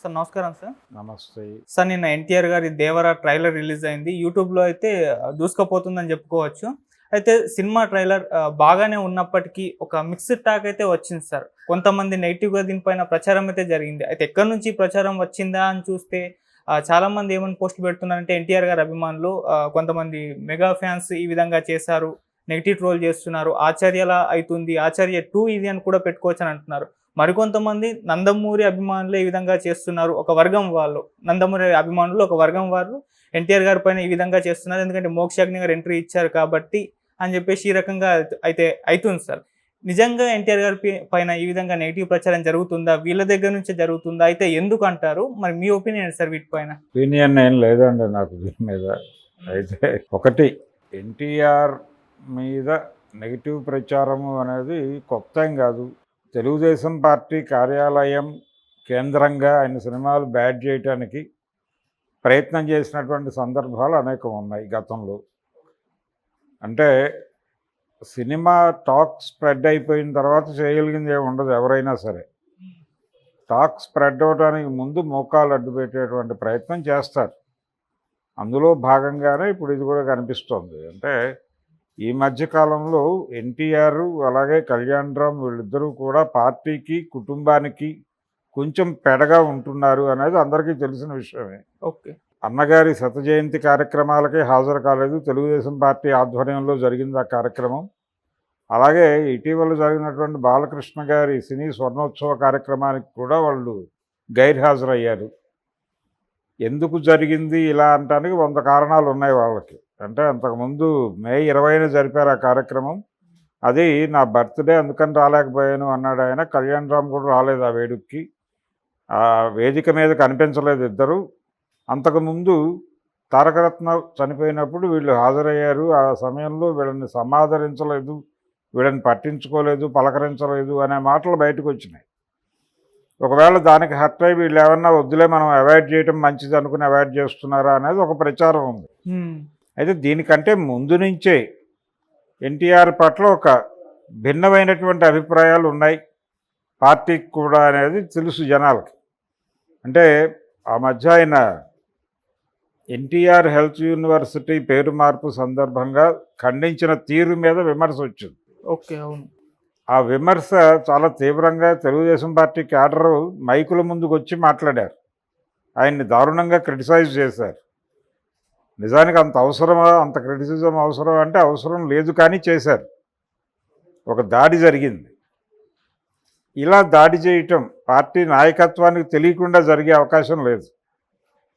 Sir నమస్కారం sir. నమస్తే. Sir నిన్న ఎన్టీఆర్ గారి 'దేవర' ట్రైలర్ రిలీజ్ అయింది. యూట్యూబ్‌లో అయితే దూసుకుపోతుందని చెప్పుకోవచ్చు. అయితే సినిమా ట్రైలర్ బాగానే ఉన్నప్పటికీ ఒక మిక్స్డ్ టాక్ అయితే వచ్చింది సార్. కొంతమంది నెగెటివ్‌గా దీనిపైన ప్రచారం అయితే జరిగింది. అయితే ఎక్కడి నుంచి ఈ ప్రచారం వచ్చిందా అని చూస్తే చాలామంది ఏమని పోస్టులు పెడుతున్నారంటే ఎన్టీఆర్ గారి అభిమానులు కొంతమంది మెగా ఫ్యాన్స్ ఈ విధంగా చేశారు, నెగెటివ్ ట్రోల్ చేస్తున్నారు, ఆచార్యలా అయితుంది, ఆచార్య 2 ఇది అని కూడా పెట్టుకోవచ్చని అంటున్నారు. మరికొంతమంది నందమూరి అభిమానులు ఈ విధంగా చేస్తున్నారు. ఒక వర్గం వాళ్ళు నందమూరి అభిమానులు ఒక వర్గం వారు ఎన్టీఆర్ గారి పైన ఈ విధంగా చేస్తున్నారు. ఎందుకంటే మోక్షాగ్ని గారు ఎంట్రీ ఇచ్చారు కాబట్టి అని చెప్పేసి ఈ రకంగా అయితే అయితుంది సార్. నిజంగా ఎన్టీఆర్ గారి పైన ఈ విధంగా నెగిటివ్ ప్రచారం జరుగుతుందా? వీళ్ళ దగ్గర నుంచే జరుగుతుందా? అయితే ఎందుకు అంటారు? మరి మీ ఒపీనియన్ ఏంటి సార్ వీటిపైన? ఒపీనియన్ ఏం లేదండి నాకు దీని మీద. అయితే ఒకటి, ఎన్టీఆర్ మీద నెగిటివ్ ప్రచారము అనేది కొత్త ఏం కాదు. తెలుగుదేశం పార్టీ కార్యాలయం కేంద్రంగా ఆయన సినిమాలు బ్యాడ్ చేయటానికి ప్రయత్నం చేసినటువంటి సందర్భాలు అనేకం ఉన్నాయి గతంలో. అంటే సినిమా టాక్ స్ప్రెడ్ అయిపోయిన తర్వాత చేయగలిగింది ఏమి ఉండదు ఎవరైనా సరే. టాక్ స్ప్రెడ్ అవడానికి ముందు మోకాలు అడ్డు పెట్టేటువంటి ప్రయత్నం చేస్తారు. అందులో భాగంగానే ఇప్పుడు ఇది కూడా కనిపిస్తోంది. అంటే ఈ మధ్యకాలంలో ఎన్టీఆర్ అలాగే కళ్యాణరామ్ వీళ్ళిద్దరూ కూడా పార్టీకి కుటుంబానికి కొంచెం పెడగా ఉంటున్నారు అనేది అందరికీ తెలిసిన విషయమే. ఓకే. అన్నగారి శత జయంతి కార్యక్రమాలకే హాజరు కాలేదు. తెలుగుదేశం పార్టీ ఆధ్వర్యంలో జరిగింది ఆ కార్యక్రమం. అలాగే ఇటీవల జరిగినటువంటి బాలకృష్ణ గారి సినీ స్వర్ణోత్సవ కార్యక్రమానికి కూడా వాళ్ళు గైర్హాజరయ్యారు. ఎందుకు జరిగింది ఇలా అనటానికి 100 కారణాలు ఉన్నాయి వాళ్ళకి. అంటే అంతకుముందు మే 20న జరిపారు ఆ కార్యక్రమం. అది నా బర్త్డే అందుకని రాలేకపోయాను అన్నాడు ఆయన. కళ్యాణరామ్ కూడా రాలేదు ఆ వేడుకకి. ఆ వేదిక మీద కనిపించలేదు ఇద్దరు. అంతకుముందు తారకరత్న చనిపోయినప్పుడు వీళ్ళు హాజరయ్యారు. ఆ సమయంలో వీళ్ళని సమాదరించలేదు, వీళ్ళని పట్టించుకోలేదు, పలకరించలేదు అనే మాటలు బయటకు వచ్చినాయి. ఒకవేళ దానికి హర్ట్ అయ్యి వీళ్ళు ఏమన్నా వద్దులే మనం అవాయిడ్ చేయడం మంచిది అనుకుని అవాయిడ్ చేస్తున్నారా అనేది ఒక ప్రచారం ఉంది. అయితే దీనికంటే ముందు నుంచే ఎన్టీఆర్ పట్ల ఒక భిన్నమైనటువంటి అభిప్రాయాలు ఉన్నాయి పార్టీకి కూడా అనేది తెలుసు జనాలకి. అంటే ఆ మధ్య ఆయన ఎన్టీఆర్ హెల్త్ యూనివర్సిటీ పేరు మార్పు సందర్భంగా ఖండించిన తీరు మీద విమర్శ వచ్చింది. ఓకే. అవును. ఆ విమర్శ చాలా తీవ్రంగా తెలుగుదేశం పార్టీ క్యాడరు మైకుల ముందుకు వచ్చి మాట్లాడారు. ఆయన్ని దారుణంగా క్రిటిసైజ్ చేశారు. నిజానికి అంత అవసరమా, అంత క్రిటిసిజం అవసరం అంటే అవసరం లేదు, కానీ చేశారు. ఒక దాడి జరిగింది. ఇలా దాడి చేయటం పార్టీ నాయకత్వానికి తెలియకుండా జరిగే అవకాశం లేదు.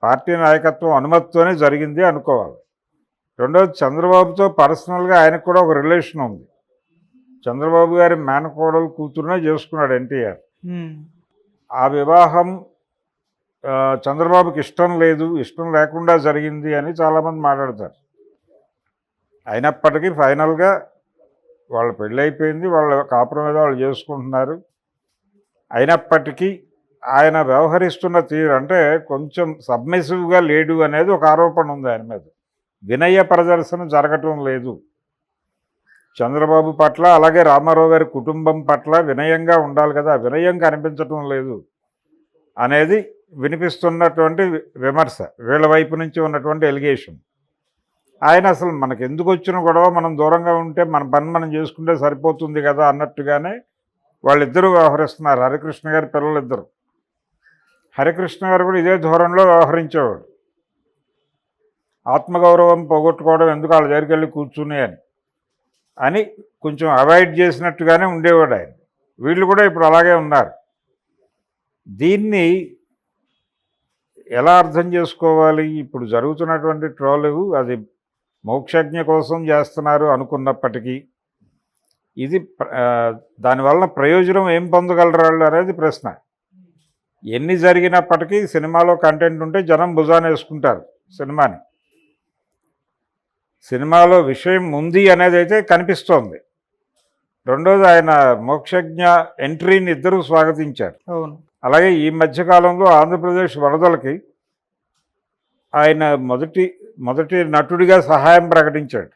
పార్టీ నాయకత్వం అనుమతితోనే జరిగింది అనుకోవాలి. రెండవది, చంద్రబాబుతో పర్సనల్గా ఆయనకు కూడా ఒక రిలేషన్ ఉంది. చంద్రబాబు గారి మేనకోడలు కూతురునే చేసుకున్నాడు ఎన్టీఆర్. ఆ వివాహం చంద్రబాబుకి ఇష్టం లేదు, ఇష్టం లేకుండా జరిగింది అని చాలామంది మాట్లాడతారు. అయినప్పటికీ ఫైనల్గా వాళ్ళ పెళ్ళి అయిపోయింది, వాళ్ళ కాపురం మీద వాళ్ళు చేసుకుంటున్నారు. అయినప్పటికీ ఆయన వ్యవహరిస్తున్న తీరు అంటే కొంచెం సబ్మిసివ్గా లేడు అనేది ఒక ఆరోపణ ఉంది ఆయన మీద. వినయ ప్రదర్శన జరగటం లేదు చంద్రబాబు పట్ల. అలాగే రామారావు గారి కుటుంబం పట్ల వినయంగా ఉండాలి కదా, వినయం కనిపించటం లేదు అనేది వినిపిస్తున్నటువంటి విమర్శ, వీళ్ళ వైపు నుంచి ఉన్నటువంటి ఎలిగేషన్. ఆయన అసలు మనకు ఎందుకు వచ్చిన గొడవ, మనం దూరంగా ఉంటే మన పని మనం చేసుకుంటే సరిపోతుంది కదా అన్నట్టుగానే వాళ్ళిద్దరూ వ్యవహరిస్తున్నారు. హరికృష్ణ గారి పిల్లలిద్దరు. హరికృష్ణ గారు కూడా ఇదే ధోరణిలో వ్యవహరించేవాడు. ఆత్మగౌరవం పోగొట్టుకోవడం ఎందుకు వాళ్ళ దగ్గరికి వెళ్ళి కూర్చుని అని కొంచెం అవాయిడ్ చేసినట్టుగానే ఉండేవాడు ఆయన. వీళ్ళు కూడా ఇప్పుడు అలాగే ఉన్నారు. దీన్ని ఎలా అర్థం చేసుకోవాలి? ఇప్పుడు జరుగుతున్నటువంటి ట్రోలు అది మోక్షజ్ఞ కోసం చేస్తున్నారు అనుకున్నప్పటికీ ఇది దానివల్ల ప్రయోజనం ఏం పొందగలరు వాళ్ళు అనేది ప్రశ్న. ఎన్ని జరిగినప్పటికీ సినిమాలో కంటెంట్ ఉంటే జనం భుజాన్ని వేసుకుంటారు సినిమాని. సినిమాలో విషయం ఉంది అనేది అయితే కనిపిస్తోంది. రెండోది, ఆయన మోక్షజ్ఞ ఎంట్రీని ఇద్దరూ స్వాగతించారు. అలాగే ఈ మధ్యకాలంలో ఆంధ్రప్రదేశ్ వరదలకి ఆయన మొదటి నటుడిగా సహాయం ప్రకటించాడు.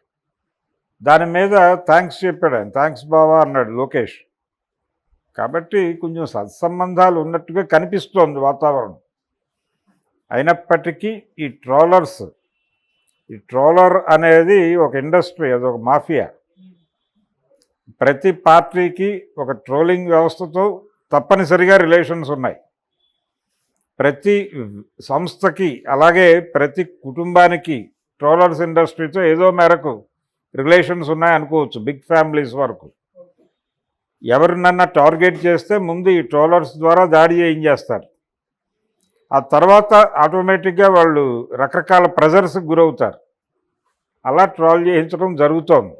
దాని మీద థ్యాంక్స్ చెప్పాడు ఆయన. థ్యాంక్స్ బావా అన్నాడు లోకేష్. కాబట్టి కొంచెం సత్సంబంధాలు ఉన్నట్టుగా కనిపిస్తోంది వాతావరణం. అయినప్పటికీ ఈ ట్రోలర్ అనేది ఒక ఇండస్ట్రీ, అదొక మాఫియా. ప్రతి పార్టీకి ఒక ట్రోలింగ్ వ్యవస్థతో తప్పనిసరిగా రిలేషన్స్ ఉన్నాయి. ప్రతి సంస్థకి అలాగే ప్రతి కుటుంబానికి ట్రోలర్స్ ఇండస్ట్రీతో ఏదో మేరకు రిలేషన్స్ ఉన్నాయనుకోవచ్చు, బిగ్ ఫ్యామిలీస్ వరకు. ఎవరినన్నా టార్గెట్ చేస్తే ముందు ఈ ట్రోలర్స్ ద్వారా దాడి చేయించేస్తారు. ఆ తర్వాత ఆటోమేటిక్గా వాళ్ళు రకరకాల ప్రెజర్స్కి గురవుతారు. అలా ట్రోల్ చేయించడం జరుగుతోంది.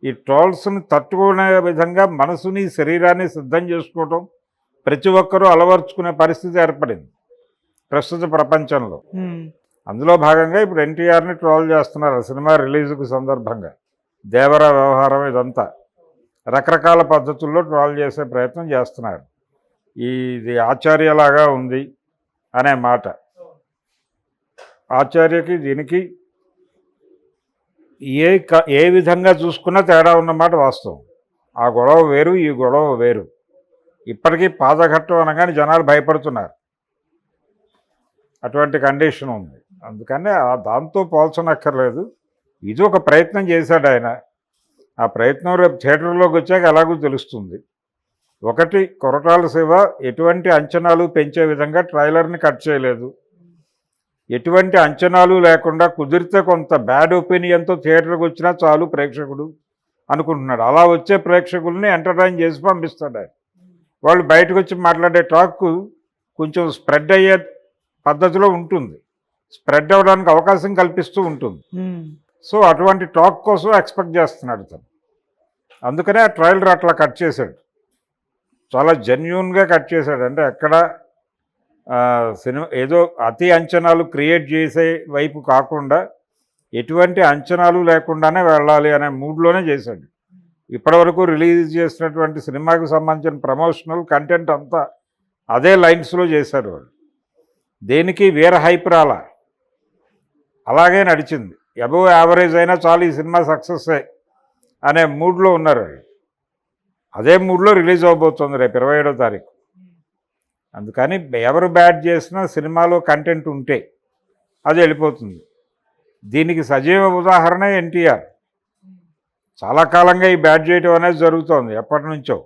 ఈ ట్రోల్స్ని తట్టుకునే విధంగా మనసుని శరీరాన్ని సిద్ధం చేసుకోవటం ప్రతి ఒక్కరూ అలవర్చుకునే పరిస్థితి ఏర్పడింది ప్రస్తుత ప్రపంచంలో. అందులో భాగంగా ఇప్పుడు ఎన్టీఆర్ని ట్రోల్ చేస్తున్నారు సినిమా రిలీజ్కు సందర్భంగా. దేవర వ్యవహారం ఇదంతా రకరకాల పద్ధతుల్లో ట్రోల్ చేసే ప్రయత్నం చేస్తున్నారు. ఇది ఆచార్యలాగా ఉంది అనే మాట. ఆచార్యకి దీనికి ఏ విధంగా చూసుకున్నా తేడా ఉన్నమాట వాస్తవం. ఆ గొడవ వేరు, ఈ గొడవ వేరు. ఇప్పటికీ పాదఘట్టం అనగానే జనాలు భయపడుతున్నారు. అటువంటి కండిషన్ ఉంది. అందుకనే దాంతో పోల్చనక్కర్లేదు. ఇది ఒక ప్రయత్నం చేశాడు ఆయన. ఆ ప్రయత్నం రేపు థియేటర్లోకి వచ్చాక ఎలాగో తెలుస్తుంది. ఒకటి, కొరటాల శివ ఎటువంటి అంచనాలు పెంచే విధంగా ట్రైలర్ని కట్ చేయలేదు. ఎటువంటి అంచనాలు లేకుండా కుదిరితే కొంత బ్యాడ్ ఒపీనియన్తో థియేటర్కి వచ్చినా చాలు ప్రేక్షకుడు అనుకుంటున్నాడు. అలా వచ్చే ప్రేక్షకుల్ని ఎంటర్టైన్ చేసి పంపిస్తాడు ఆయన. వాళ్ళు బయటకు వచ్చి మాట్లాడే టాక్ కొంచెం స్ప్రెడ్ అయ్యే పద్ధతిలో ఉంటుంది, స్ప్రెడ్ అవ్వడానికి అవకాశం కల్పిస్తూ ఉంటుంది. సో అటువంటి టాక్ కోసం ఎక్స్పెక్ట్ చేస్తున్నాడు తను. అందుకనే ఆ ట్రైలర్ అట్లా కట్ చేశాడు, చాలా జెన్యూన్గా కట్ చేశాడు. అంటే ఎక్కడ సినిమా ఏదో అతి అంచనాలు క్రియేట్ చేసే వైపు కాకుండా ఎటువంటి అంచనాలు లేకుండానే వెళ్ళాలి అనే మూడ్లోనే చేశాడు. ఇప్పటివరకు రిలీజ్ చేసినటువంటి సినిమాకి సంబంధించిన ప్రమోషనల్ కంటెంట్ అంతా అదే లైన్స్లో చేశారు వాళ్ళు. దేనికి వేరే హైప్ రాలా, అలాగే నడిచింది. అబోవ్ యావరేజ్ అయినా చాలు ఈ సినిమా సక్సెస్ అనే మూడ్లో ఉన్నారు. అదే మూడ్లో రిలీజ్ అవబోతుంది రేపు 27వ తారీఖు. అందుకని ఎవరు బ్యాడ్ చేసినా సినిమాలో కంటెంట్ ఉంటే అది వెళ్ళిపోతుంది. దీనికి సజీవ ఉదాహరణ ఎన్టీఆర్. చాలా కాలంగా ఈ బ్యాడ్ చేయడం అనేది జరుగుతోంది ఎప్పటి నుంచో.